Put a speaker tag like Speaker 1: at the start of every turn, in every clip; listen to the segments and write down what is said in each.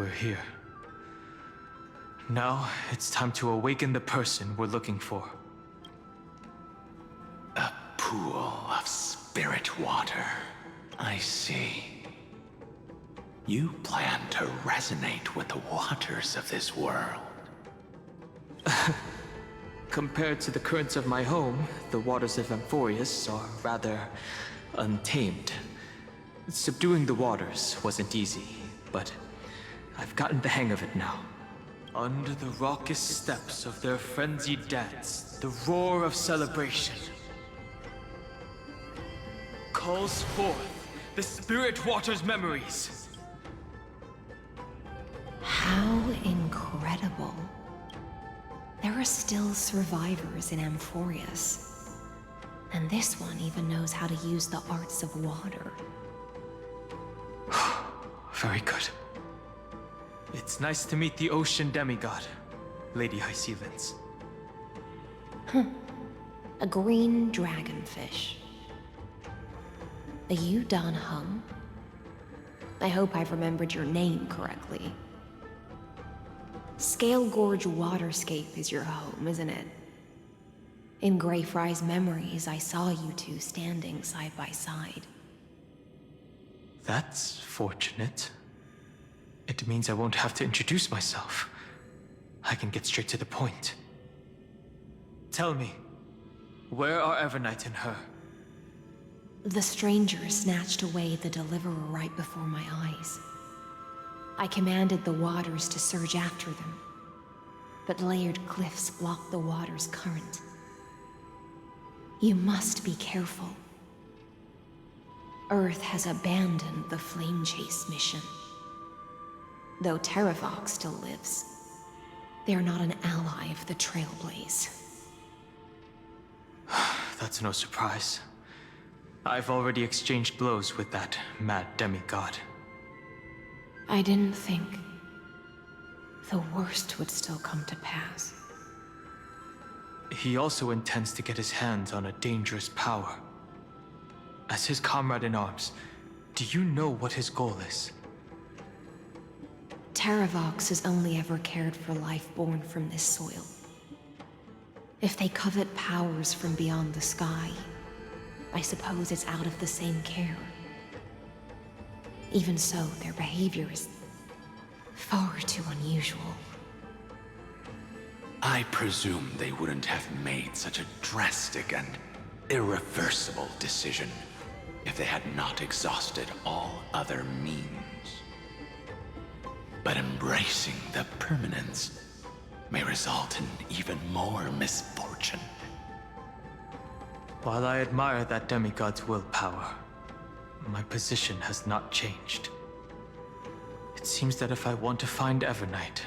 Speaker 1: we're here. Now, it's time to awaken the person we're looking for.
Speaker 2: A pool of spirit water. I see. You plan to resonate with the waters of this world.
Speaker 1: Compared to the currents of my home, the waters of Amphorius are rather untamed. Subduing the waters wasn't easy, but I've gotten the hang of it now. Under the raucous steps of their frenzied dance, the roar of celebration calls forth the spirit water's memories.
Speaker 3: How incredible. There are still survivors in Amphorius. And this one even knows how to use the arts of water.
Speaker 1: Very good. It's nice to meet the ocean demigod, Lady Hycealens.
Speaker 3: A green dragonfish. Are you Dan Hum? I hope I've remembered your name correctly. Scale Gorge Waterscape is your home, isn't it? In Greyfry's memories, I saw you two standing side by side.
Speaker 1: That's fortunate. It means I won't have to introduce myself. I can get straight to the point. Tell me, where are Evernight and her?
Speaker 3: The stranger snatched away the deliverer right before my eyes. I commanded the waters to surge after them, but layered cliffs blocked the water's current. You must be careful. Earth has abandoned the Flame Chase mission. Though Terravox still lives, they are not an ally of the Trailblaze.
Speaker 1: That's no surprise. I've already exchanged blows with that mad demigod.
Speaker 3: I didn't think the worst would still come to pass.
Speaker 1: He also intends to get his hands on a dangerous power. As his comrade in arms, do you know what his goal is?
Speaker 3: Terravox has only ever cared for life born from this soil. If they covet powers from beyond the sky, I suppose it's out of the same care. Even so, their behavior is far too unusual.
Speaker 2: I presume they wouldn't have made such a drastic and irreversible decision if they had not exhausted all other means. But embracing the permanence may result in even more misfortune.
Speaker 1: While I admire that demigod's willpower, my position has not changed. It seems that if I want to find Evernight,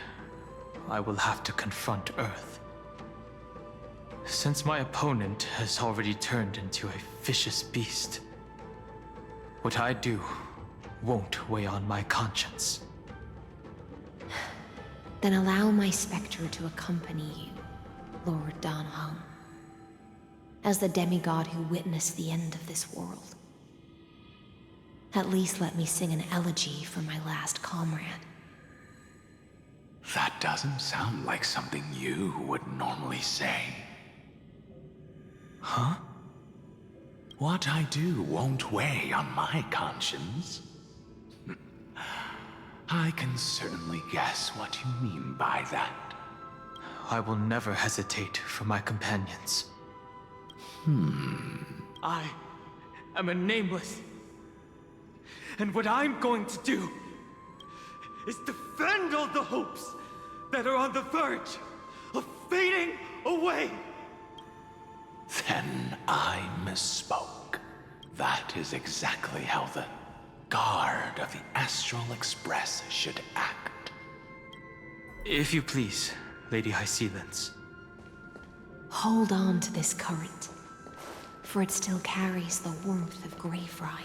Speaker 1: I will have to confront Earth. Since my opponent has already turned into a vicious beast, what I do won't weigh on my conscience.
Speaker 3: Then allow my specter to accompany you, Lord Dan Hum, as the demigod who witnessed the end of this world. At least let me sing an elegy for my last comrade.
Speaker 2: That doesn't sound like something you would normally say.
Speaker 1: Huh?
Speaker 2: What I do won't weigh on my conscience. I can certainly guess what you mean by that.
Speaker 1: I will never hesitate for my companions. I am a nameless. And what I'm going to do is defend all the hopes that are on the verge of fading away.
Speaker 2: Then I misspoke. That is exactly how the guard of the Astral Express should act.
Speaker 1: If you please, Lady Hycealens.
Speaker 3: Hold on to this current, for it still carries the warmth of Greyfry.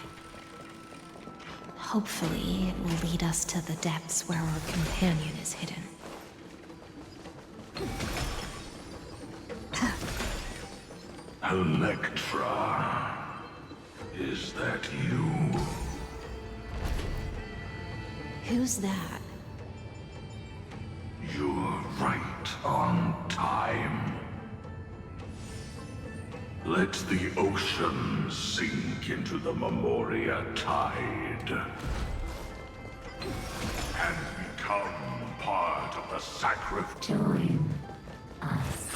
Speaker 3: Hopefully, it will lead us to the depths where our companion is hidden.
Speaker 4: Electra, is that you?
Speaker 3: Who's that?
Speaker 4: You're right on time. Let the ocean sink into the Memoria tide and become part of the sacrifice.
Speaker 5: Join us.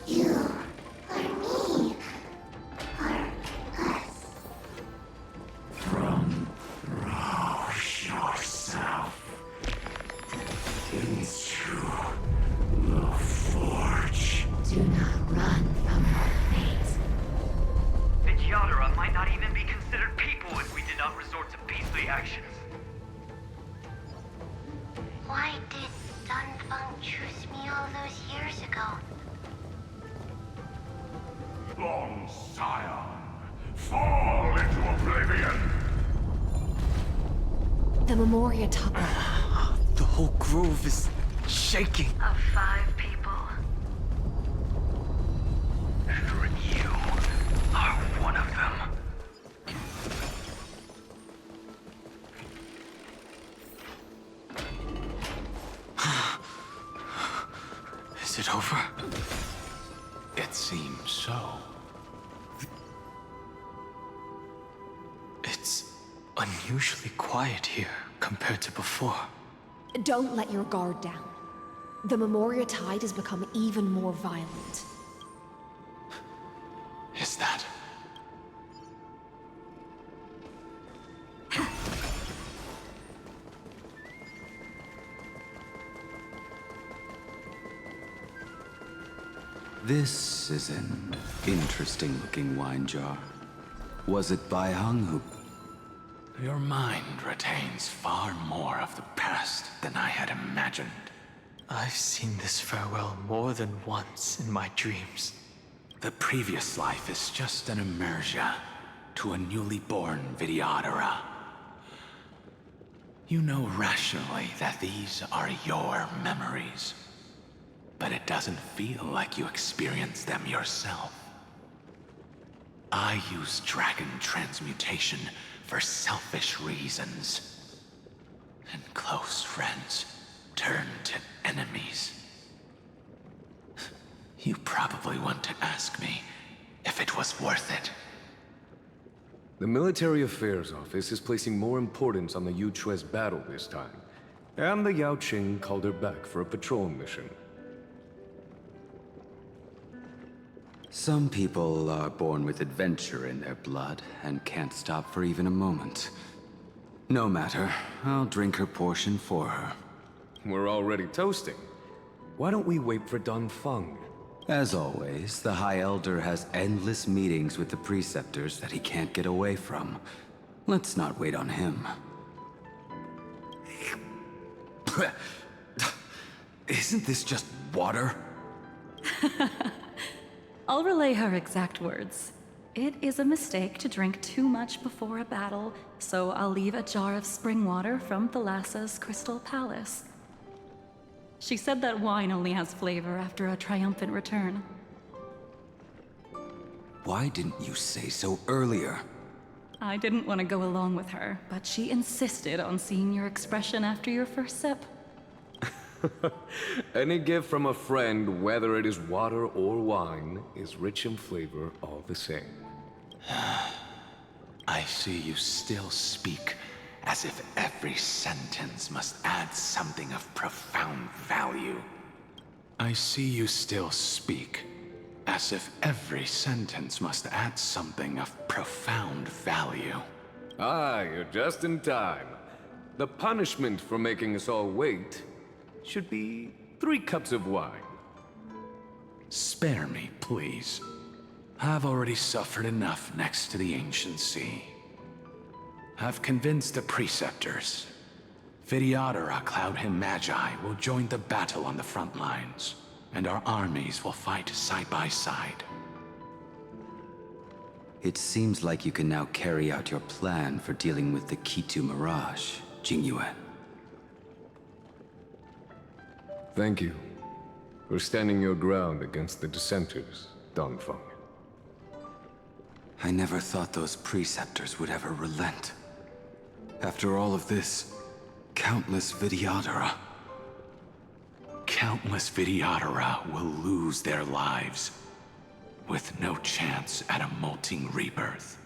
Speaker 5: You or me or us.
Speaker 4: Throw yourself into the forge.
Speaker 5: Do not run from your fate.
Speaker 6: Vidyadhara might not even be considered people if we did not resort to beastly actions.
Speaker 5: Why did Dunfeng choose me all those years ago?
Speaker 4: Long Scion, fall into oblivion.
Speaker 3: The Memoria Topper.
Speaker 1: The whole grove is shaking.
Speaker 6: Of 5 people. And you are one of them.
Speaker 1: Is it over?
Speaker 2: It seems so.
Speaker 1: It's unusually quiet here compared to before.
Speaker 3: Don't let your guard down. The Memoria Tide has become even more violent.
Speaker 2: Is that?
Speaker 7: This is an interesting-looking wine jar. Was it Baihang who...
Speaker 2: Your mind retains far more of the past than I had imagined.
Speaker 1: I've seen this farewell more than once in my dreams.
Speaker 2: The previous life is just an immersia to a newly born Vidyadhara. You know rationally that these are your memories, but it doesn't feel like you experienced them yourself. I use dragon transmutation for selfish reasons, and close friends turn to enemies. You probably want to ask me if it was worth it.
Speaker 8: The Military Affairs Office is placing more importance on the Yuchue's battle this time, and the Yao Qing called her back for a patrol mission.
Speaker 7: Some people are born with adventure in their blood and can't stop for even a moment. No matter, I'll drink her portion for her.
Speaker 8: We're already toasting. Why don't we wait for Dunfeng?
Speaker 7: As always, the High Elder has endless meetings with the Preceptors that he can't get away from. Let's not wait on him. Isn't this just water?
Speaker 9: I'll relay her exact words. It is a mistake to drink too much before a battle, so I'll leave a jar of spring water from Thalassa's Crystal Palace. She said that wine only has flavor after a triumphant return.
Speaker 7: Why didn't you say so earlier?
Speaker 9: I didn't want to go along with her, but she insisted on seeing your expression after your first sip.
Speaker 8: Any gift from a friend, whether it is water or wine, is rich in flavor all the same.
Speaker 2: I see you still speak as if every sentence must add something of profound value. I see you still speak as if every sentence must add something of profound value.
Speaker 8: Ah, you're just in time. The punishment for making us all wait should be 3 cups of wine.
Speaker 2: Spare me, please. I've already suffered enough next to the ancient sea. I've convinced the Preceptors. Vidyadhara Cloud Him Magi will join the battle on the front lines, and our armies will fight side by side.
Speaker 7: It seems like you can now carry out your plan for dealing with the Kitu Mirage, Jingyuan.
Speaker 8: Thank you for standing your ground against the dissenters, Dunfeng.
Speaker 7: I never thought those Preceptors would ever relent. After all of this, countless Vidyadhara.
Speaker 2: countless Vidyadhara will lose their lives, with no chance at a molting rebirth.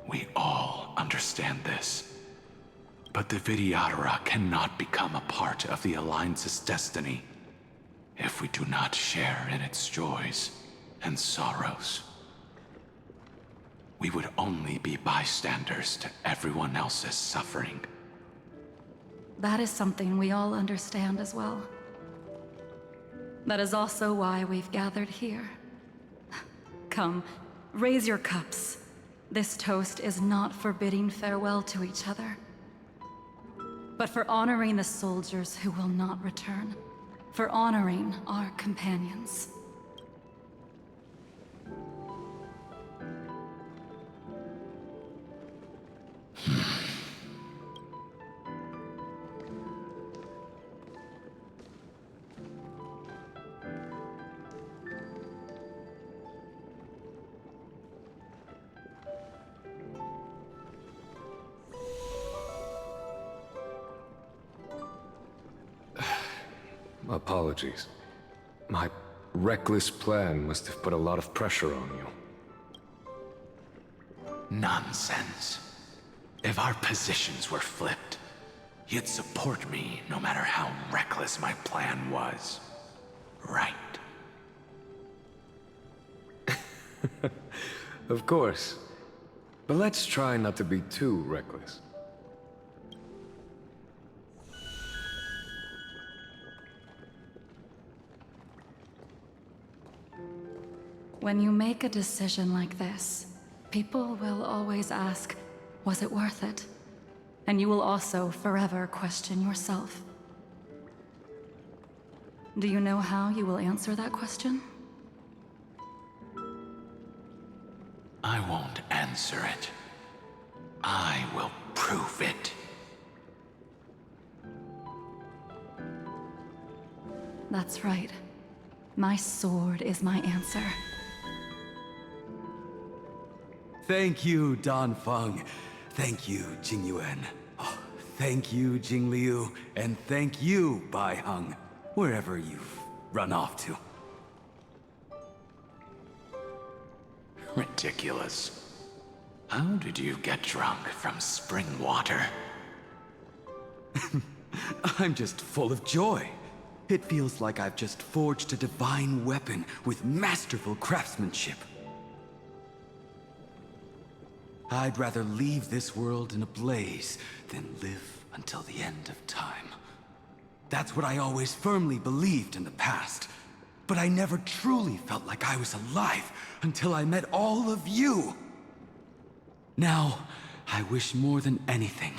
Speaker 2: We all understand this. But the Vidyadhara cannot become a part of the Alliance's destiny if we do not share in its joys and sorrows. We would only be bystanders to everyone else's suffering.
Speaker 9: That is something we all understand as well. That is also why we've gathered here. Come, raise your cups. This toast is not for bidding farewell to each other, but for honoring the soldiers who will not return, for honoring our companions.
Speaker 8: Apologies. My reckless plan must have put a lot of pressure on you.
Speaker 2: Nonsense. If our positions were flipped, you'd support me no matter how reckless my plan was. Right?
Speaker 8: Of course. But let's try not to be too reckless.
Speaker 9: When you make a decision like this, people will always ask, was it worth it? And you will also forever question yourself. Do you know how you will answer that question?
Speaker 2: I won't answer it. I will prove it.
Speaker 9: That's right. My sword is my answer.
Speaker 7: Thank you, Danfeng. Thank you, Jingyuan. Oh, thank you, Jingliu. And thank you, Baiheng, wherever you've run off to.
Speaker 2: Ridiculous. How did you get drunk from spring water?
Speaker 7: I'm just full of joy. It feels like I've just forged a divine weapon with masterful craftsmanship. I'd rather leave this world in a blaze than live until the end of time. That's what I always firmly believed in the past. But I never truly felt like I was alive until I met all of you. Now, I wish more than anything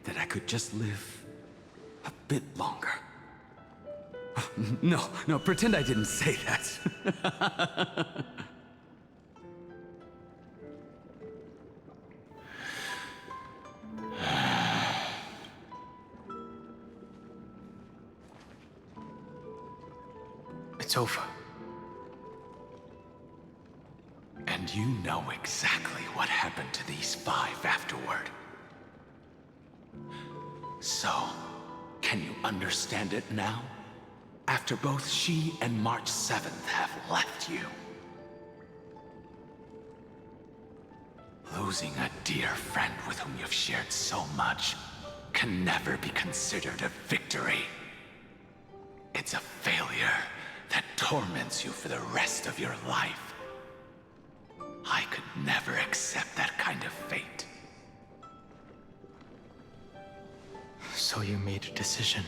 Speaker 7: that I could just live a bit longer. No, pretend I didn't say that.
Speaker 1: It's over.
Speaker 2: And you know exactly what happened to these 5 afterward. So, can you understand it now? After both she and March 7th have left you. Losing a dear friend with whom you've shared so much can never be considered a victory. It's a failure that torments you for the rest of your life. I could never accept that kind of fate.
Speaker 1: So you made a decision.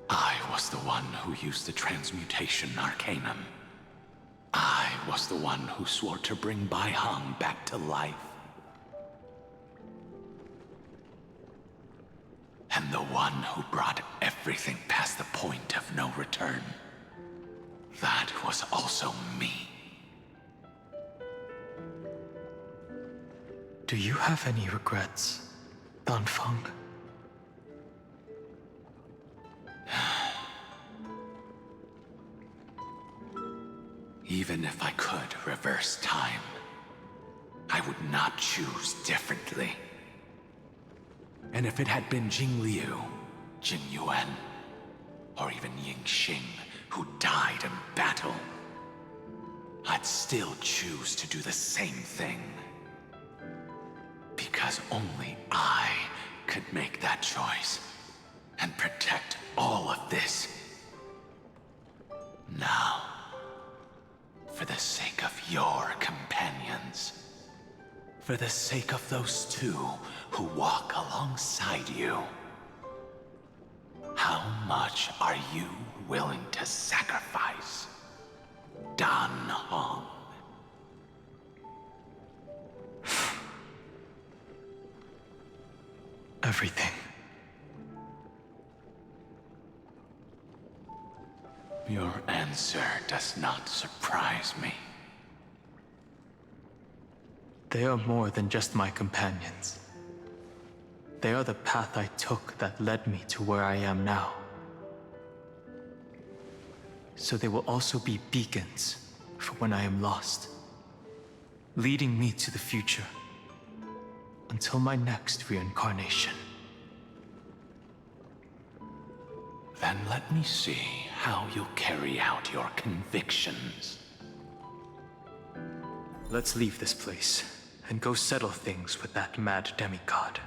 Speaker 2: I was the one who used the transmutation arcanum. I was the one who swore to bring Baiheng back to life. And the one who brought everything past the point of no return. That was also me.
Speaker 1: Do you have any regrets, Danfeng?
Speaker 2: Even if I could reverse time, I would not choose differently. And if it had been Jingliu, Jing Yuan, or even Ying Xing, who died in battle, I'd still choose to do the same thing. Because only I could make that choice and protect all of this. Now, for the sake of your companions, for the sake of those two who walk alongside you, how much are you willing to sacrifice, Dan Hong?
Speaker 1: Everything.
Speaker 2: Your answer does not surprise me.
Speaker 1: They are more than just my companions. They are the path I took that led me to where I am now. So they will also be beacons for when I am lost, leading me to the future until my next reincarnation.
Speaker 2: Then let me see how you'll carry out your convictions.
Speaker 1: Let's leave this place and go settle things with that mad demigod.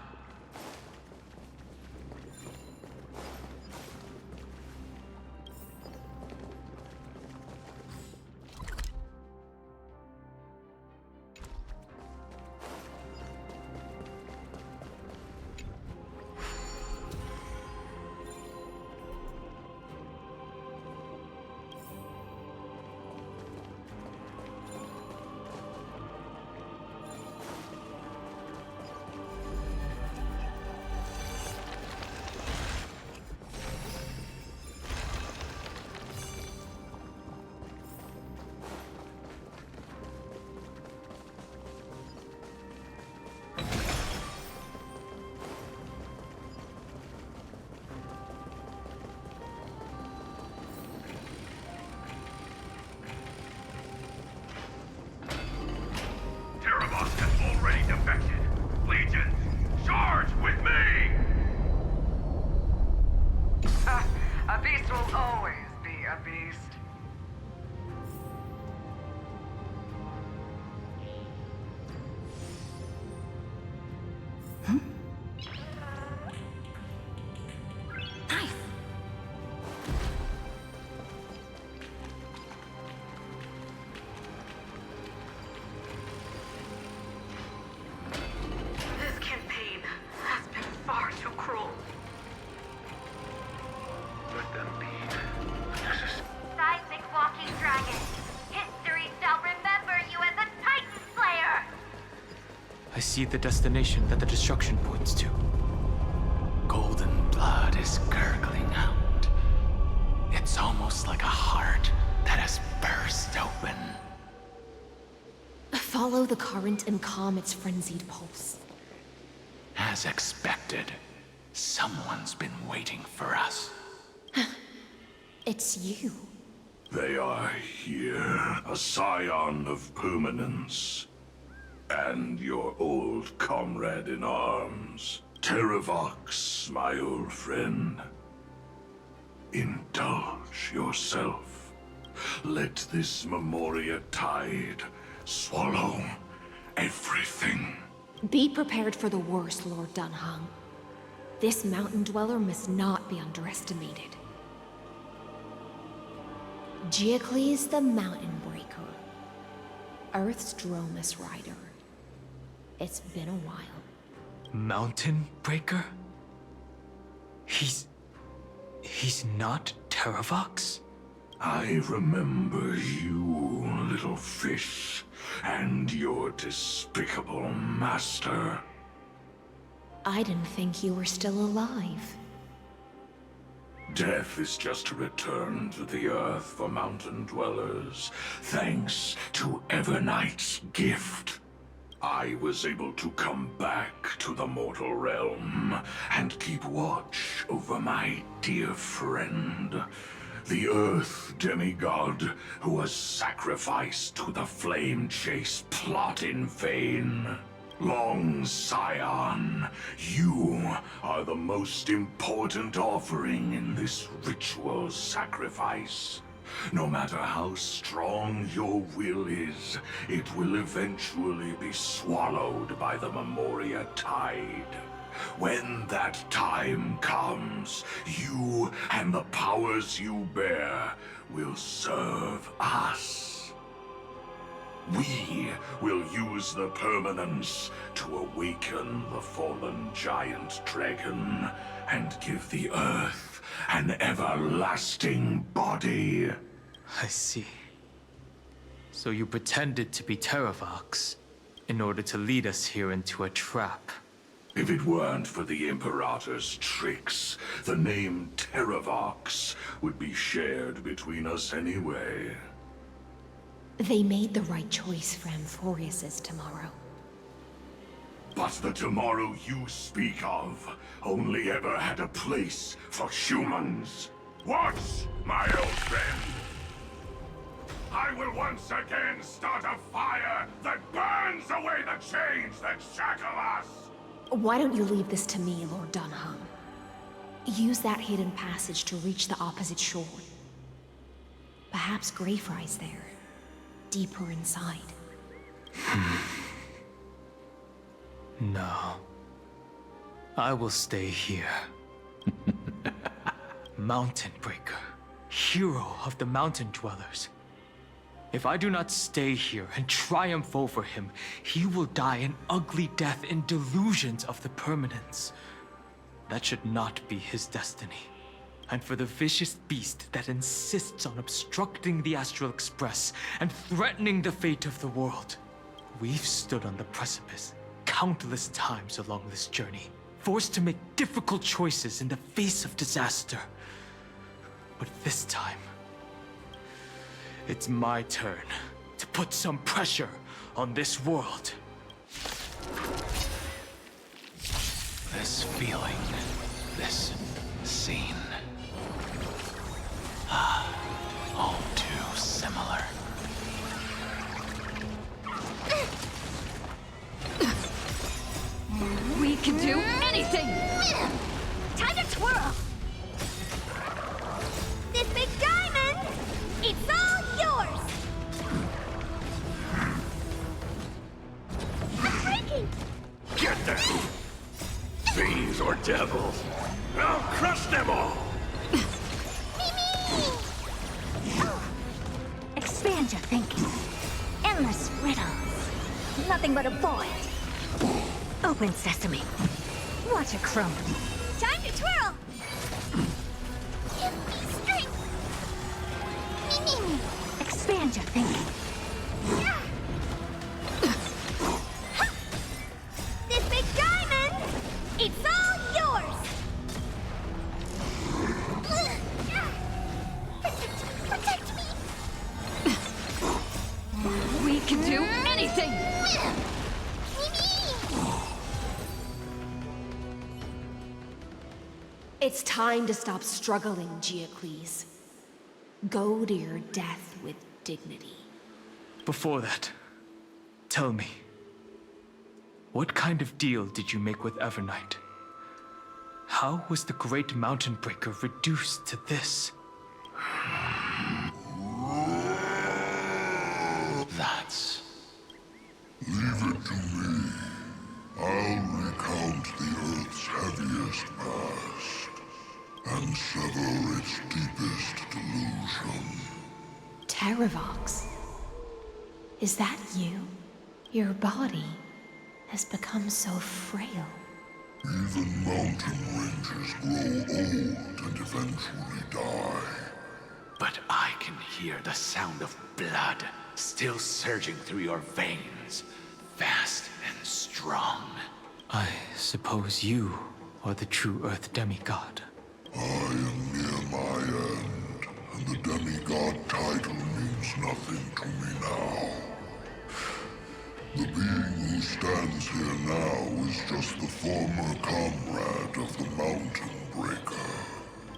Speaker 1: I see the destination that the destruction points to.
Speaker 2: Golden blood is gurgling out. It's almost like a heart that has burst open.
Speaker 3: Follow the current and calm its frenzied pulse.
Speaker 2: As expected, someone's been waiting for us.
Speaker 3: It's you.
Speaker 4: They are here, a scion of permanence. And your old comrade in arms, Terravox, my old friend. Indulge yourself. Let this Memoria tide swallow everything.
Speaker 3: Be prepared for the worst, Lord Dunhung. This mountain dweller must not be underestimated. Geocles the Mountain Breaker. Earth's Dromus Rider. It's been a while.
Speaker 1: Mountain Breaker? He's not Terravox?
Speaker 4: I remember you, little fish, and your despicable master.
Speaker 3: I didn't think you were still alive.
Speaker 4: Death is just a return to the earth for mountain dwellers, thanks to Evernight's gift. I was able to come back to the mortal realm and keep watch over my dear friend, the Earth demigod who was sacrificed to the flame chase plot in vain. Long Scion, you are the most important offering in this ritual sacrifice. No matter how strong your will is, it will eventually be swallowed by the Memoria Tide. When that time comes, you and the powers you bear will serve us. We will use the permanence to awaken the fallen giant dragon and give the Earth an everlasting body.
Speaker 1: I see. So you pretended to be Terravox in order to lead us here into a trap.
Speaker 4: If it weren't for the Imperator's tricks, the name Terravox would be shared between us anyway.
Speaker 3: They made the right choice for Amphorius's tomorrow.
Speaker 4: But the tomorrow you speak of only ever had a place for humans. Watch, my old friend! I will once again start a fire that burns away the chains that shackle us!
Speaker 3: Why don't you leave this to me, Lord Dunham? Use that hidden passage to reach the opposite shore. Perhaps Greyfry's there, deeper inside.
Speaker 1: No. I will stay here. Mountain Breaker, hero of the Mountain Dwellers. If I do not stay here and triumph over him, he will die an ugly death in delusions of the permanence. That should not be his destiny. And for the vicious beast that insists on obstructing the Astral Express and threatening the fate of the world, we've stood on the precipice countless times along this journey, forced to make difficult choices in the face of disaster. But this time, it's my turn to put some pressure on this world.
Speaker 2: This feeling, this scene. All too similar.
Speaker 10: We can do anything!
Speaker 5: Time to twirl! This big diamond, it's all yours! I'm breaking!
Speaker 4: Get them! Fiends or devils! I'll crush them all!
Speaker 5: Expand your thinking. Endless riddles. Nothing but a void. Open sesame. Watch it crumble. Time to twirl! Give me strength! Expand your thinking. This big diamond, it's all yours! Protect me!
Speaker 10: We can do anything!
Speaker 3: It's time to stop struggling, Geocles. Go to your death with dignity.
Speaker 1: Before that, tell me, what kind of deal did you make with Evernight? How was the Great Mountain Breaker reduced to this?
Speaker 2: That's...
Speaker 11: Leave it to me. I'll recount the Earth's heaviest past and sever its deepest delusion.
Speaker 3: Terravox? Is that you? Your body has become so frail.
Speaker 11: Even mountain ranges grow old and eventually die.
Speaker 2: But I can hear the sound of blood still surging through your veins, fast and strong.
Speaker 1: I suppose you are the true Earth demigod.
Speaker 11: I am near my end, and the demigod title means nothing to me now. The being who stands here now is just the former comrade of the Mountain Breaker,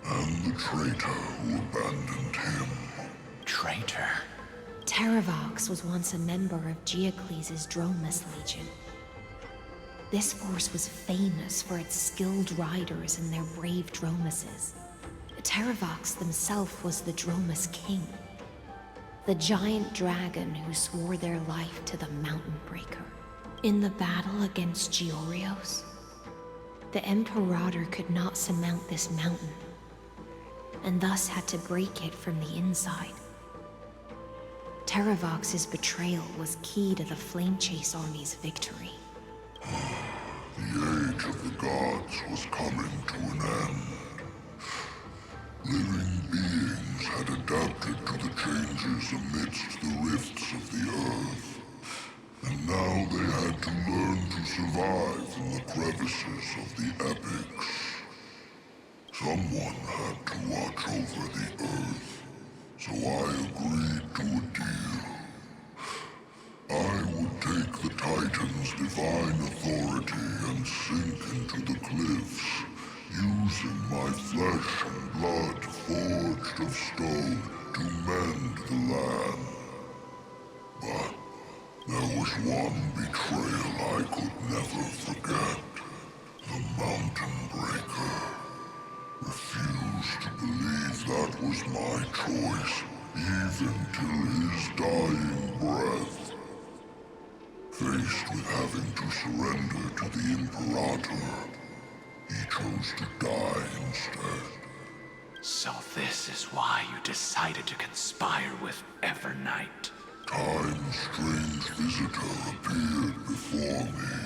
Speaker 11: and the traitor who abandoned him.
Speaker 3: Terravox was once a member of Geocles' Dromus Legion. This force was famous for its skilled riders and their brave dromuses. Terravox himself was the Dromus King, the giant dragon who swore their life to the Mountain Breaker. In the battle against Georios, the Imperator could not surmount this mountain, and thus had to break it from the inside. Terravox's betrayal was key to the Flame Chase Army's victory.
Speaker 11: The age of the gods was coming to an end. Living beings had adapted to the changes amidst the rifts of the earth, and now they had to learn to survive in the crevices of the epics. Someone had to watch over the earth, so I agreed to a deal. I would take the Titan's divine authority and sink into the cliffs, using my flesh and blood forged of stone to mend the land. But there was one betrayal I could never forget. The Mountain Breaker refused to believe that was my choice, even till his dying breath. Faced with having to surrender to the Imperator, he chose to die instead.
Speaker 2: So this is why you decided to conspire with Evernight.
Speaker 11: Time's strange visitor appeared before me.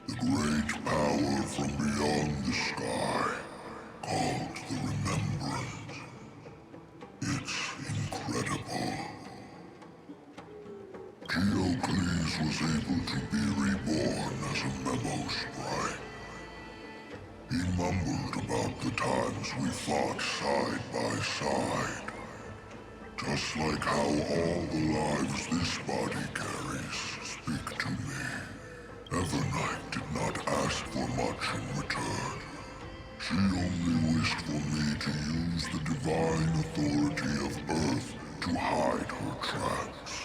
Speaker 11: The great power from beyond the sky, called the Remembrance. It's incredible. Geocles was able to be reborn as a memo sprite. He mumbled about the times we fought side by side. Just like how all the lives this body carries speak to me. Evernight did not ask for much in return. She only wished for me to use the divine authority of Earth to hide her tracks.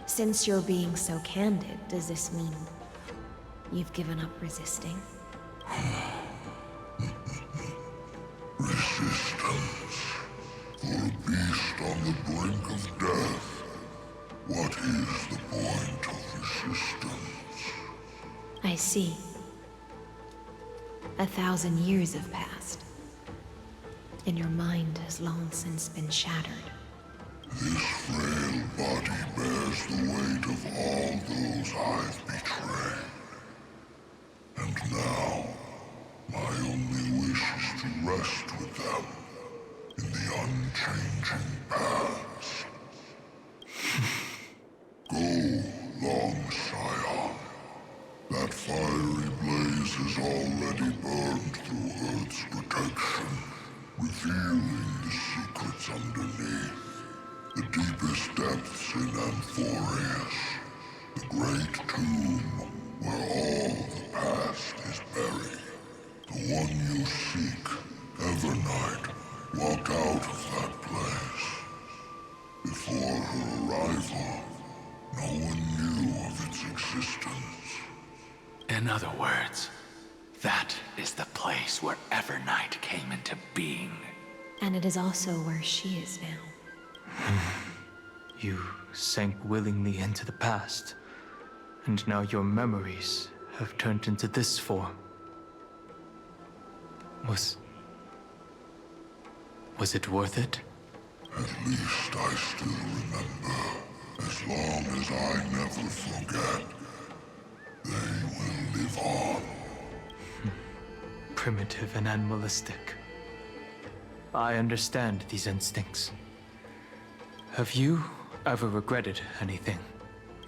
Speaker 3: Since you're being so candid, does this mean you've given up resisting?
Speaker 11: Resistance. For a beast on the brink of death, what is the point of resistance?
Speaker 3: I see. 1,000 years have passed, and your mind has long since been shattered.
Speaker 11: This frail body bears the weight of all those I've betrayed. And now, my only wish is to rest with them in the unchanging past. Go, long Scion. That fiery blaze has already burned through Earth's protection, revealing the secrets underneath. The deepest depths in Amphorius, the great tomb where all the past is buried. The one you seek, Evernight, walked out of that place. Before her arrival, no one knew of its existence.
Speaker 2: In other words, that is the place where Evernight came into being.
Speaker 3: And it is also where she is now.
Speaker 1: You sank willingly into the past, and now your memories have turned into this form. Was it worth it?
Speaker 11: At least I still remember. As long as I never forget, they will live on.
Speaker 1: Primitive and animalistic. I understand these instincts. Have you ever regretted anything?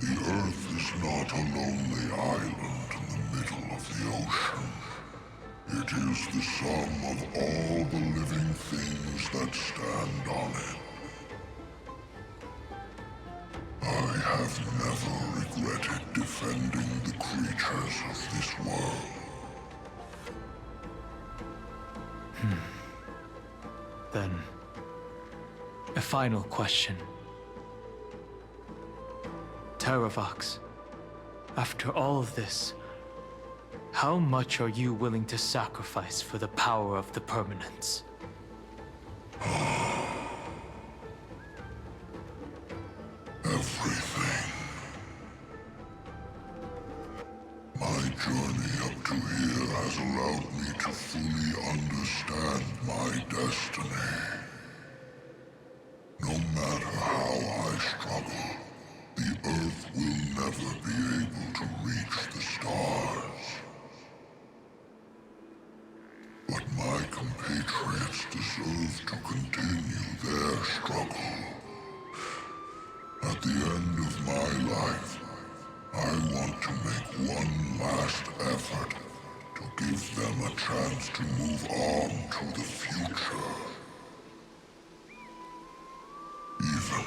Speaker 11: The Earth is not a lonely island in the middle of the ocean. It is the sum of all the living things that stand on it. I have never regretted defending the creatures of this world.
Speaker 1: Then, a final question. Terravox, after all of this, How much are you willing to sacrifice for the power of the permanence?
Speaker 11: Everything. My journey up to here has allowed me to fully understand my destiny. No matter how I struggle, the Earth will never be able to reach the stars. But my compatriots deserve to continue their struggle. At the end of my life, I want to make one last effort to give them a chance to move on to the future. Even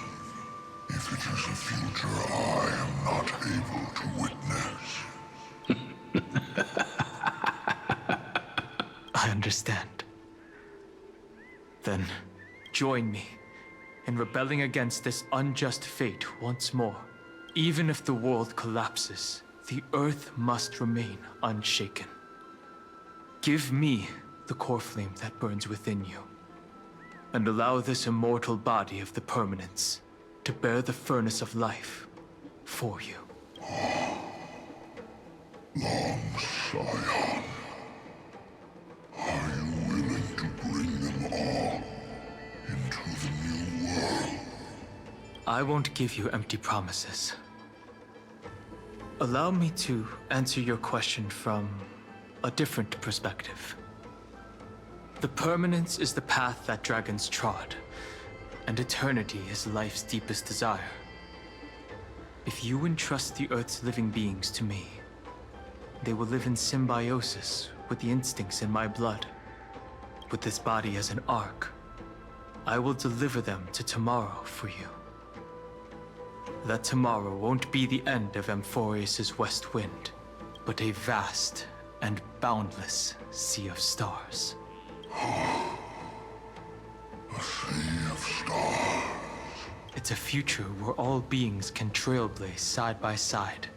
Speaker 11: if it is a future I am not able to witness.
Speaker 1: I understand. Then, join me in rebelling against this unjust fate once more. Even if the world collapses, the Earth must remain unshaken. Give me the core flame that burns within you, and allow this immortal body of the permanence to bear the furnace of life for you.
Speaker 11: Long Scion, are you willing to bring them all into the new world?
Speaker 1: I won't give you empty promises. Allow me to answer your question from a different perspective. The permanence is the path that dragons trod, and eternity is life's deepest desire. If you entrust the Earth's living beings to me, they will live in symbiosis with the instincts in my blood. With this body as an ark, I will deliver them to tomorrow for you. That tomorrow won't be the end of Amphorius' west wind, but a vast and boundless sea of stars.
Speaker 11: A sea of stars.
Speaker 1: It's a future where all beings can trailblaze side by side.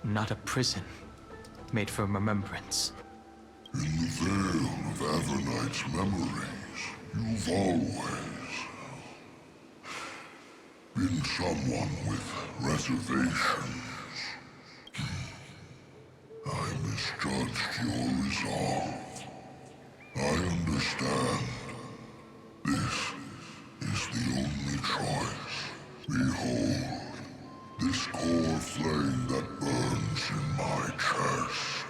Speaker 1: Not a prison made for remembrance.
Speaker 11: In the veil of Evernight's memories, you've always been someone with reservations. I misjudged your resolve. I understand. This is the only choice. Behold, this core flame that burns in my chest.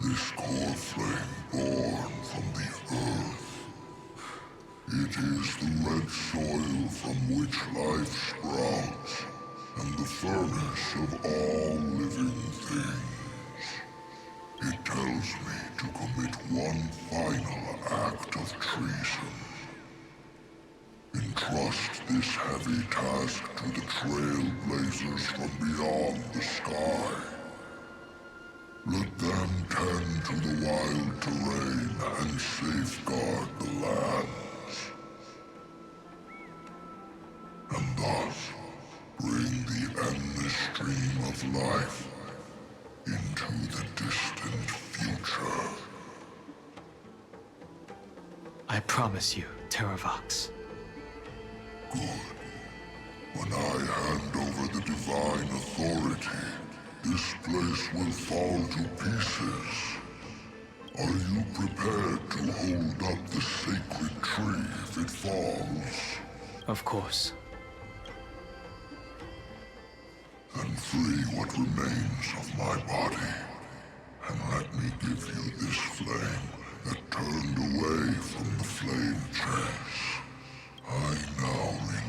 Speaker 11: This core flame born from the earth. It is the red soil from which life sprouts, and the furnace of all living things. It tells me to commit one final act of treason. Entrust this heavy task to the Trailblazers from beyond the sky. Let them tend to the wild terrain and safeguard the lands. And thus, bring the endless stream of life into the distant future.
Speaker 1: I promise you, Terravox.
Speaker 11: Good. When I hand over the divine authority, this place will fall to pieces. Are you prepared to hold up the sacred tree if it falls?
Speaker 1: Of course.
Speaker 11: Then free what remains of my body, and let me give you this flame that turned away from the flame chase. I now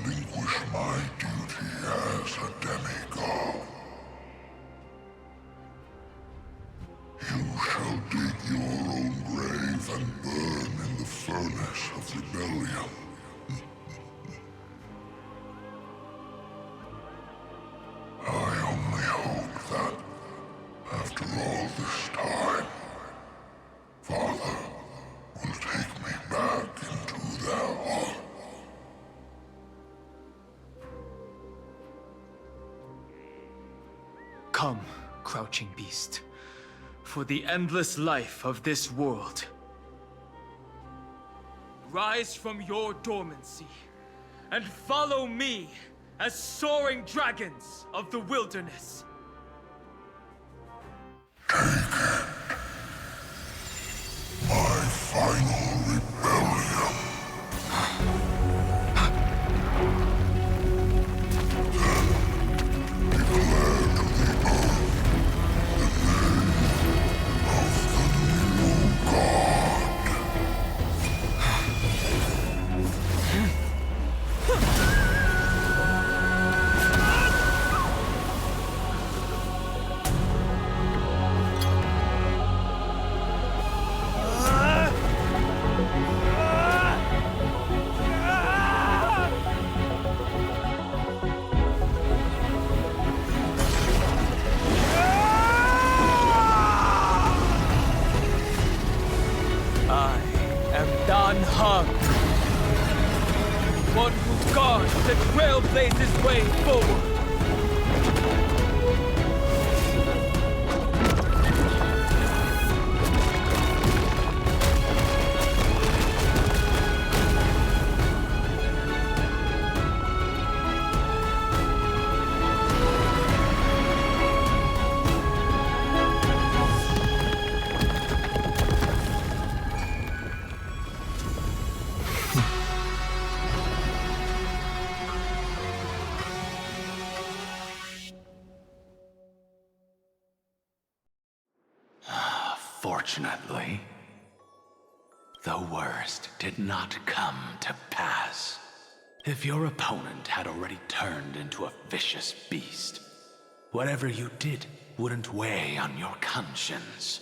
Speaker 11: relinquish my duty as a demigod. You shall dig your own grave and burn in the furnace of rebellion. I only hope that, after all this time, Father will take me back into their heart.
Speaker 1: Come, crouching beast. for the endless life of this world. Rise from your dormancy and follow me as soaring dragons of the wilderness.
Speaker 11: My final rebellion. Then declare to the earth the name of the new god.
Speaker 1: One who guards the Trailblaze's way forward.
Speaker 2: Fortunately, the worst did not come to pass. If your opponent had already turned into a vicious beast, whatever you did wouldn't weigh on your conscience.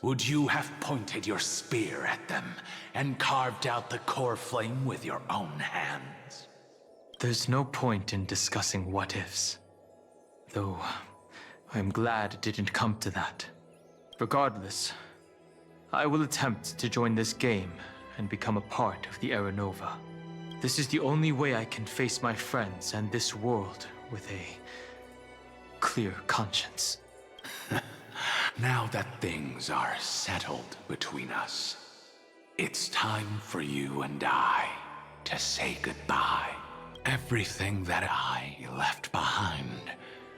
Speaker 2: Would you have pointed your spear at them and carved out the core flame with your own hands?
Speaker 1: There's no point in discussing what-ifs. Though, I'm glad it didn't come to that. Regardless, I will attempt to join this game and become a part of the Era Nova. This is the only way I can face my friends and this world with a clear conscience.
Speaker 2: Now that things are settled between us, it's time for you and I to say goodbye. Everything that I left behind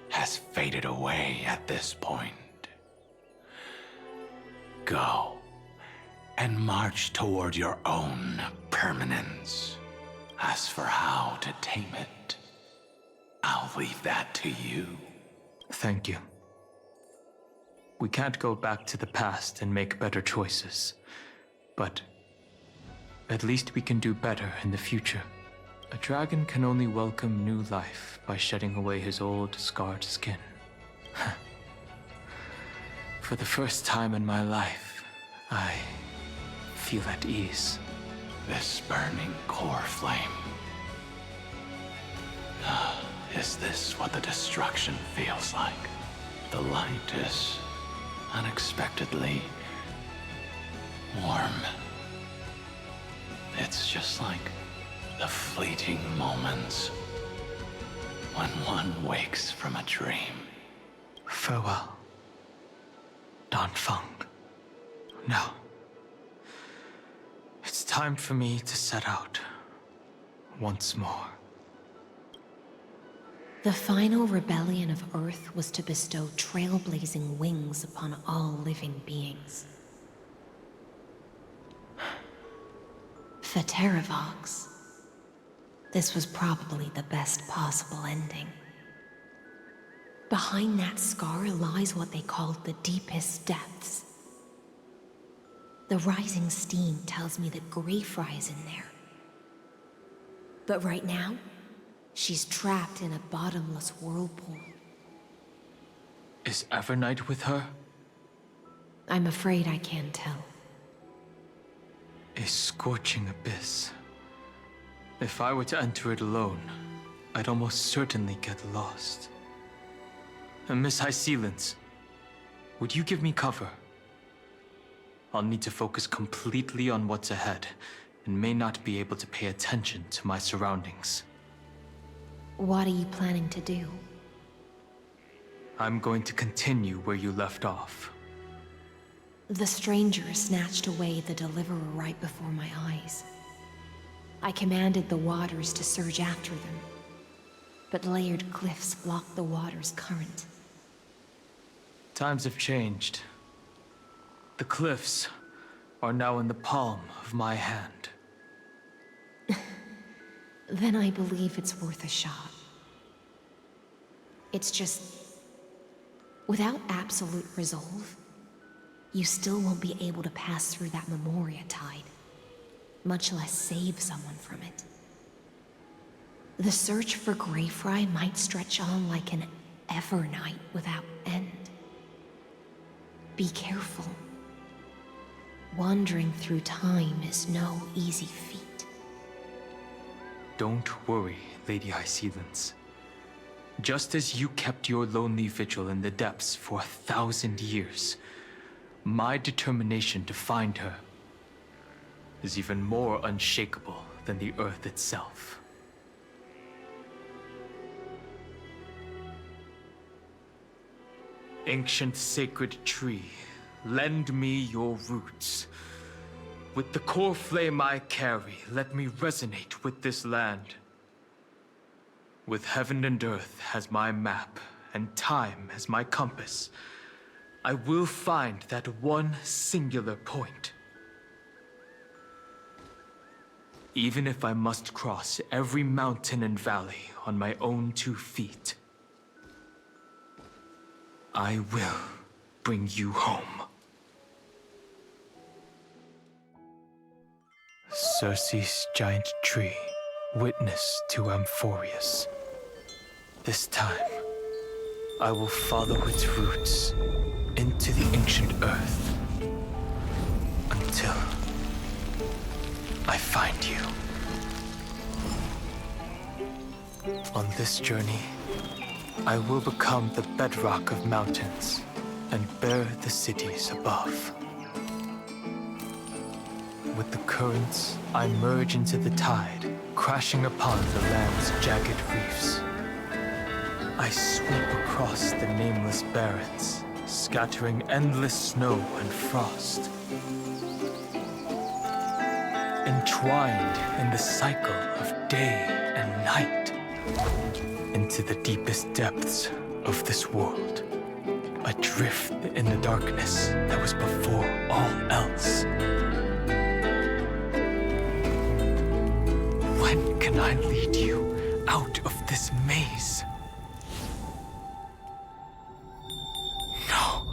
Speaker 2: has faded away at this point. Go and march toward your own permanence. As for how to tame it, I'll leave that to you.
Speaker 1: Thank you. We can't go back to the past and make better choices, but at least we can do better in the future. A dragon can only welcome new life by shedding away his old, scarred skin. For the first time in my life, I feel at ease.
Speaker 2: This burning core flame. Is this what the destruction feels like? The light is unexpectedly warm. It's just like the fleeting moments when one wakes from a dream.
Speaker 1: Farewell, Danfeng. Now, it's time for me to set out once more.
Speaker 3: The final rebellion of Earth was to bestow trailblazing wings upon all living beings. For Terravox, this was probably the best possible ending. Behind that scar lies what they called the deepest depths. The rising steam tells me that Greyfry is in there. But right now, she's trapped in a bottomless whirlpool.
Speaker 1: Is Evernight with her?
Speaker 3: I'm afraid I can't tell.
Speaker 1: A scorching abyss. If I were to enter it alone, I'd almost certainly get lost. And Miss High Sealants, would you give me cover? I'll need to focus completely on what's ahead, and may not be able to pay attention to my surroundings.
Speaker 3: What are you planning to do?
Speaker 1: I'm going to continue where you left off,
Speaker 3: The stranger snatched away the deliverer right before my eyes. I commanded the waters to surge after them, but layered cliffs blocked the water's current.
Speaker 1: Times have changed. The cliffs are now in the palm of my hand.
Speaker 3: Then I believe it's worth a shot. It's just, without absolute resolve, you still won't be able to pass through that Memoria tide, much less save someone from it. The search for Greyfry might stretch on like an Evernight without end. Be careful. Wandering through time is no easy feat.
Speaker 1: Don't worry, Lady Hysealance. Just as you kept your lonely vigil in the depths for 1,000 years, my determination to find her is even more unshakable than the earth itself. Ancient sacred tree, lend me your roots. With the core flame I carry, let me resonate with this land. With heaven and earth as my map, and time as my compass, I will find that one singular point. Even if I must cross every mountain and valley on my own 2 feet, I will bring you home. Circe's giant tree, witness to Amphorius. This time, I will follow its roots into the ancient earth until I find you. On this journey, I will become the bedrock of mountains and bear the cities above. With the currents, I merge into the tide, crashing upon the land's jagged reefs. I sweep across the nameless barrens, scattering endless snow and frost. Entwined in the cycle of day and night, into the deepest depths of this world, adrift in the darkness that was before all else. When can I lead you out of this maze? No.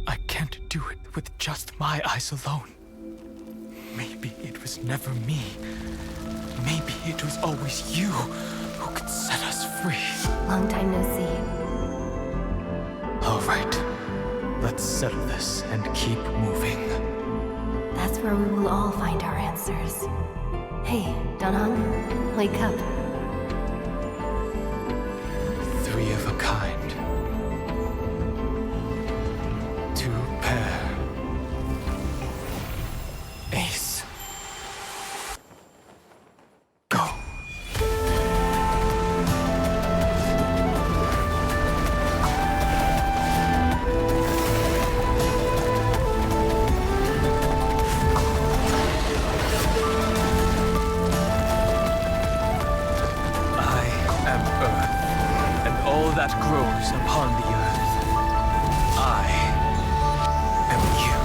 Speaker 1: I can't do it with just my eyes alone. Maybe it was never me. Maybe it was always you who could set us free.
Speaker 3: Long time no see.
Speaker 1: All right. Let's settle this and keep moving.
Speaker 3: That's where we will all find our answers. Hey, Danhong, wake up.
Speaker 1: 3 of a kind. 2 pair. Ace. Go. That grows upon the earth. I am you.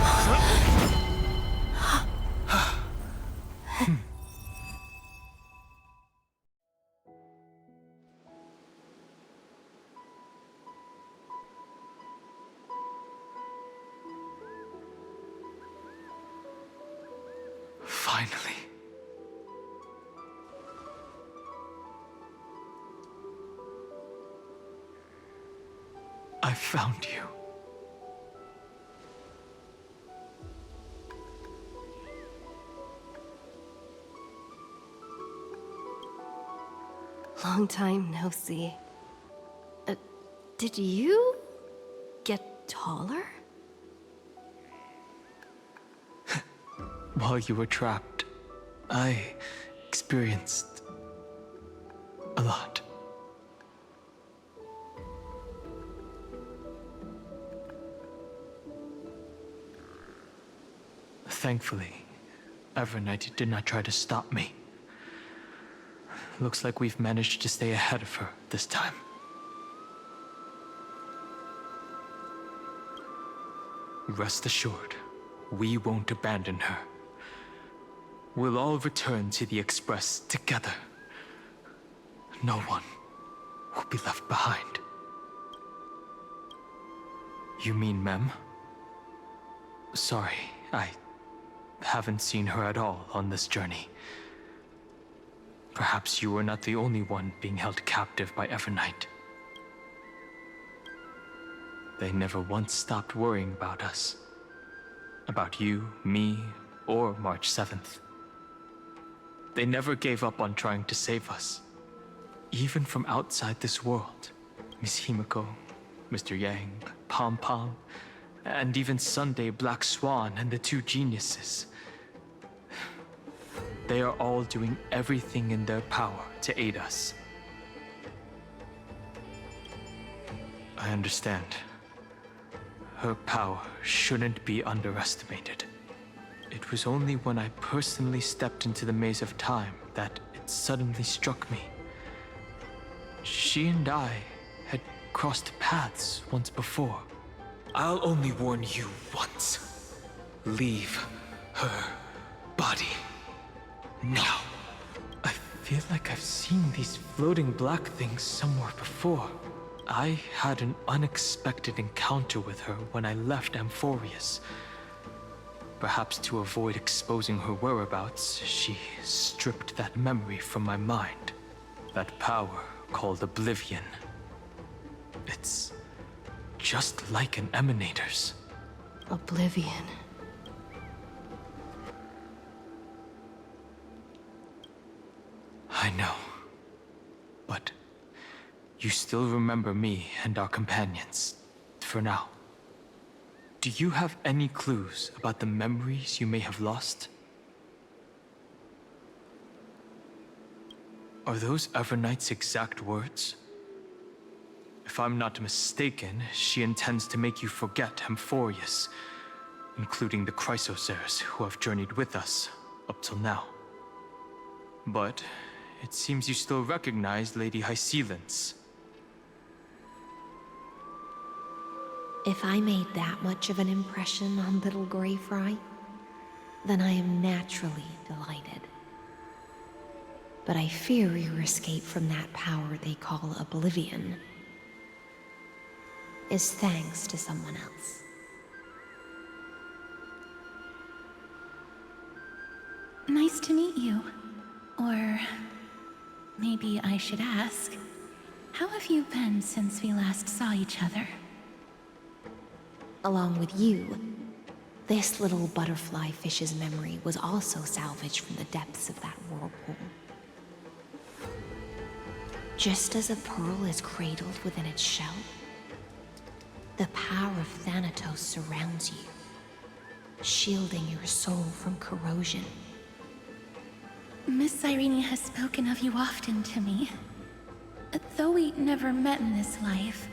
Speaker 1: Finally. I found you.
Speaker 3: Long time no see. Did you get taller?
Speaker 1: While you were trapped, I experienced a lot. Thankfully, Evernight did not try to stop me. Looks like we've managed to stay ahead of her this time. Rest assured, we won't abandon her. We'll all return to the Express together. No one will be left behind. You mean Mem? Sorry, I haven't seen her at all on this journey. Perhaps you were not the only one being held captive by Evernight. They never once stopped worrying about us. About you, me, or March 7th. They never gave up on trying to save us. Even from outside this world. Miss Himiko, Mr. Yang, Pom Pom, and even Sunday Black Swan and the two geniuses. They are all doing everything in their power to aid us. I understand. Her power shouldn't be underestimated. It was only when I personally stepped into the maze of time that it suddenly struck me. She and I had crossed paths once before. I'll only warn you once. Leave her body. Now. I feel like I've seen these floating black things somewhere before. I had an unexpected encounter with her when I left Amphorius. Perhaps to avoid exposing her whereabouts, she stripped that memory from my mind. That power called Oblivion. It's just like an Emanator's.
Speaker 3: Oblivion.
Speaker 1: I know. But you still remember me and our companions, for now. Do you have any clues about the memories you may have lost? Are those Evernight's exact words? If I'm not mistaken, she intends to make you forget Amphorius, including the Chrysosaurs who have journeyed with us up till now. But it seems you still recognize Lady Hycelens.
Speaker 3: If I made that much of an impression on little Grey Fry, then I am naturally delighted. But I fear your escape from that power they call Oblivion is thanks to someone else.
Speaker 12: Nice to meet you. Or maybe I should ask, how have you been since we last saw each other?
Speaker 3: Along with you, this little butterfly fish's memory was also salvaged from the depths of that whirlpool. Just as a pearl is cradled within its shell, the power of Thanatos surrounds you, shielding your soul from corrosion.
Speaker 12: Miss Irene has spoken of you often to me. Though we never met in this life,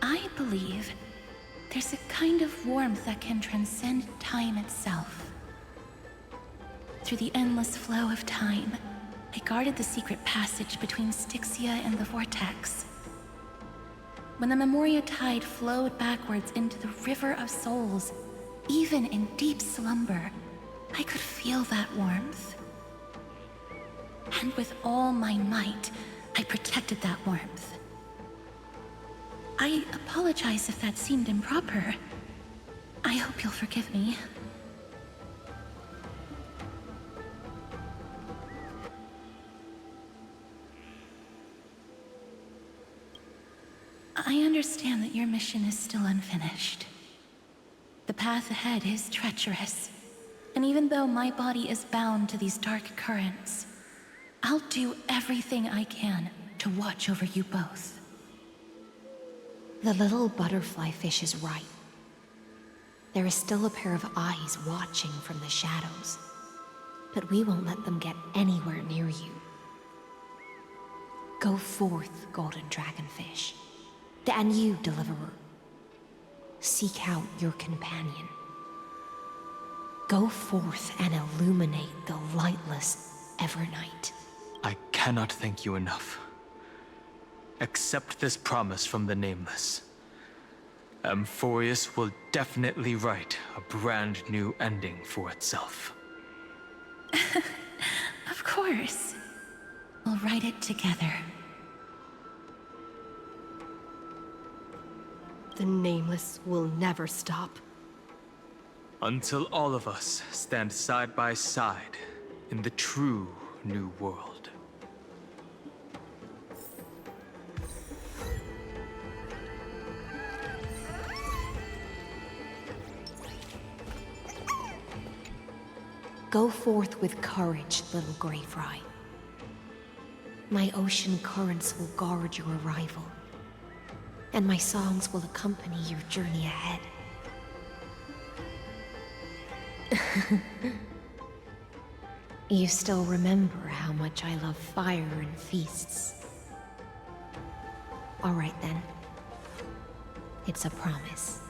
Speaker 12: I believe there's a kind of warmth that can transcend time itself. Through the endless flow of time, I guarded the secret passage between Styxia and the Vortex. When the Memoria tide flowed backwards into the River of Souls, even in deep slumber, I could feel that warmth. And with all my might, I protected that warmth. I apologize if that seemed improper. I hope you'll forgive me. I understand that your mission is still unfinished. The path ahead is treacherous, and even though my body is bound to these dark currents, I'll do everything I can to watch over you both.
Speaker 3: The little butterfly fish is right. There is still a pair of eyes watching from the shadows, but we won't let them get anywhere near you. Go forth, golden dragonfish. And you, deliverer. Seek out your companion. Go forth and illuminate the lightless Evernight.
Speaker 1: I cannot thank you enough. Accept this promise from the Nameless. Amphorius will definitely write a brand new ending for itself.
Speaker 12: Of course. We'll write it together.
Speaker 13: The Nameless will never stop.
Speaker 1: Until all of us stand side by side in the true new world.
Speaker 3: Go forth with courage, little Grey Fry. My ocean currents will guard your arrival, and my songs will accompany your journey ahead. You still remember how much I love fire and feasts. All right then. It's a promise.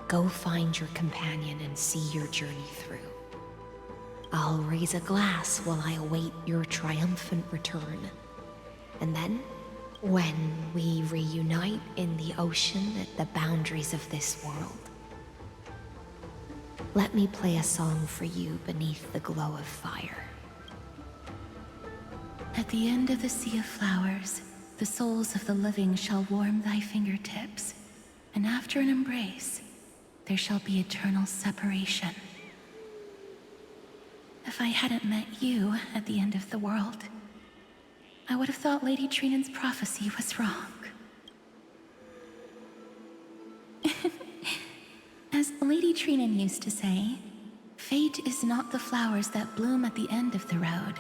Speaker 3: Go find your companion and see your journey through. I'll raise a glass while I await your triumphant return. And then, when we reunite in the ocean at the boundaries of this world, let me play a song for you beneath the glow of fire.
Speaker 12: At the end of the sea of flowers, the souls of the living shall warm thy fingertips, and after an embrace, there shall be eternal separation. If I hadn't met you at the end of the world, I would have thought Lady Trinan's prophecy was wrong. As Lady Trinan used to say, fate is not the flowers that bloom at the end of the road,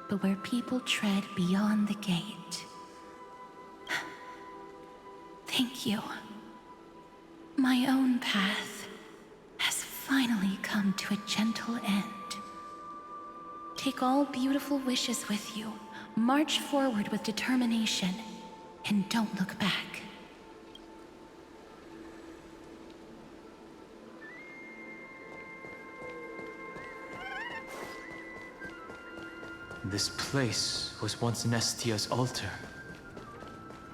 Speaker 12: but where people tread beyond the gate. Thank you. My own path has finally come to a gentle end. Take all beautiful wishes with you, march forward with determination, and don't look back.
Speaker 1: This place was once Nestia's altar.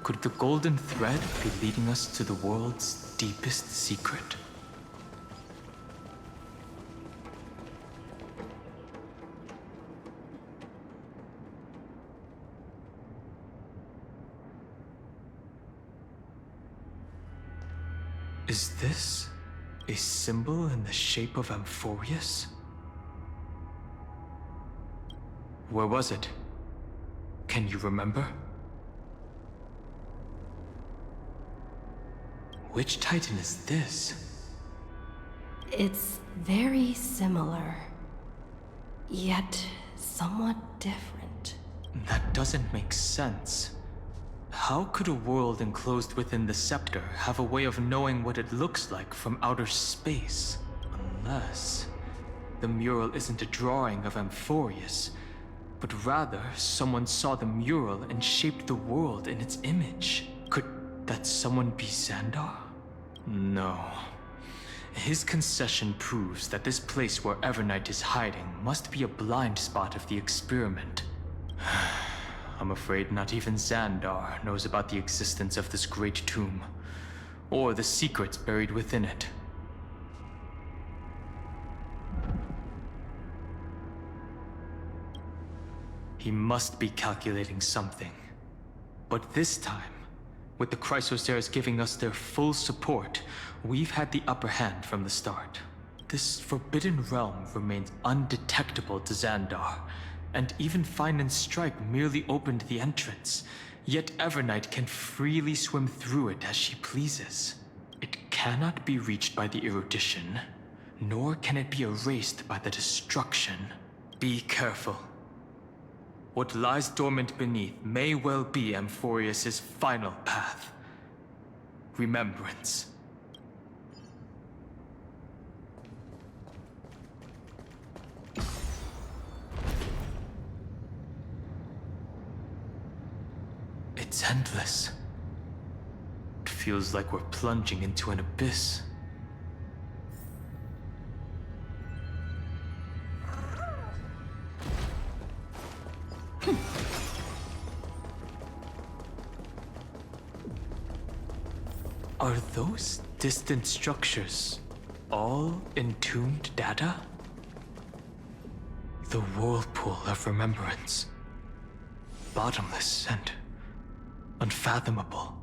Speaker 1: Could the golden thread be leading us to the world's deepest secret? Is this a symbol in the shape of Amphorius? Where was it? Can you remember? Which Titan is this?
Speaker 13: It's very similar, yet somewhat different.
Speaker 1: That doesn't make sense. How could a world enclosed within the scepter have a way of knowing what it looks like from outer space? Unless the mural isn't a drawing of Amphorius, but rather someone saw the mural and shaped the world in its image. Could that someone be Xandar? No. His concession proves that this place where Evernight is hiding must be a blind spot of the experiment. I'm afraid not even Xandar knows about the existence of this great tomb, or the secrets buried within it. He must be calculating something. But this time, with the Chrysosaurs giving us their full support, we've had the upper hand from the start. This forbidden realm remains undetectable to Xandar, and even Fine and Stripe merely opened the entrance. Yet Evernight can freely swim through it as she pleases. It cannot be reached by the erudition, nor can it be erased by the destruction. Be careful. What lies dormant beneath may well be Amphorius' final path. Remembrance. It's endless. It feels like we're plunging into an abyss. Are those distant structures all entombed data? The whirlpool of remembrance. Bottomless and unfathomable.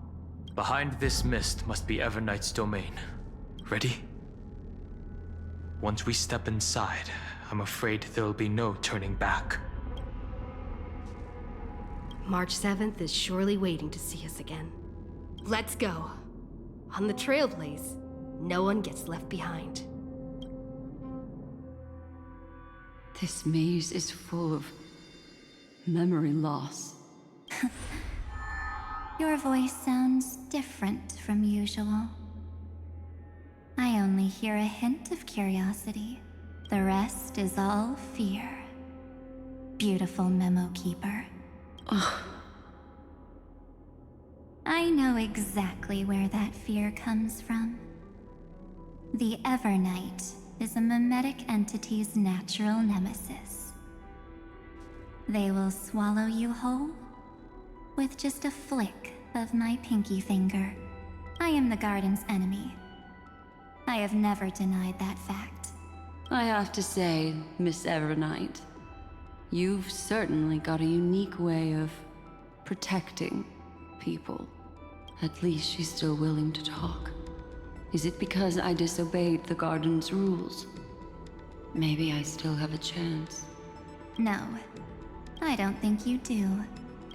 Speaker 1: Behind this mist must be Evernight's domain. Ready? Once we step inside, I'm afraid there'll be no turning back.
Speaker 13: March 7th is surely waiting to see us again. Let's go. On the Trailblaze, no one gets left behind.
Speaker 10: This maze is full of memory loss.
Speaker 12: Your voice sounds different from usual. I only hear a hint of curiosity. The rest is all fear. Beautiful memo keeper.
Speaker 10: Ugh.
Speaker 12: I know exactly where that fear comes from. The Evernight is a mimetic entity's natural nemesis. They will swallow you whole with just a flick of my pinky finger. I am the garden's enemy. I have never denied that fact.
Speaker 10: I have to say, Miss Evernight, you've certainly got a unique way of protecting people. At least she's still willing to talk. Is it because I disobeyed the garden's rules? Maybe I still have a chance.
Speaker 12: No, I don't think you do.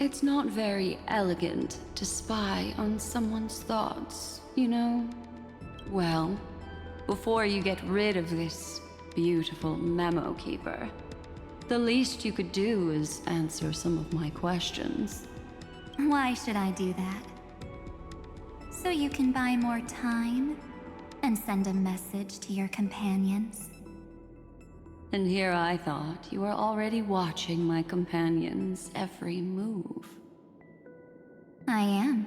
Speaker 10: It's not very elegant to spy on someone's thoughts, you know? Well, before you get rid of this beautiful memo keeper, the least you could do is answer some of my questions.
Speaker 12: Why should I do that? So you can buy more time and send a message to your companions?
Speaker 10: And here I thought you were already watching my companions' every move.
Speaker 12: I am.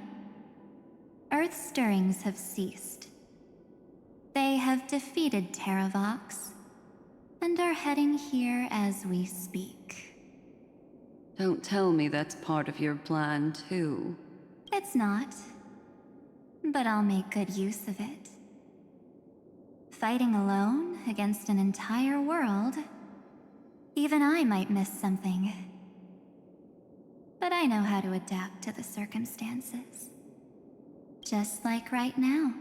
Speaker 12: Earth's stirrings have ceased. They have defeated Terravox and are heading here as we speak.
Speaker 10: Don't tell me that's part of your plan, too.
Speaker 12: It's not. But I'll make good use of it. Fighting alone against an entire world, even I might miss something. But I know how to adapt to the circumstances. Just like right now.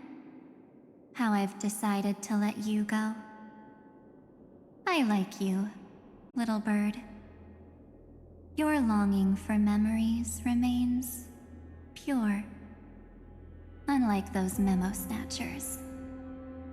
Speaker 12: How I've decided to let you go. I like you, little bird. Your longing for memories remains pure. Unlike those memo snatchers.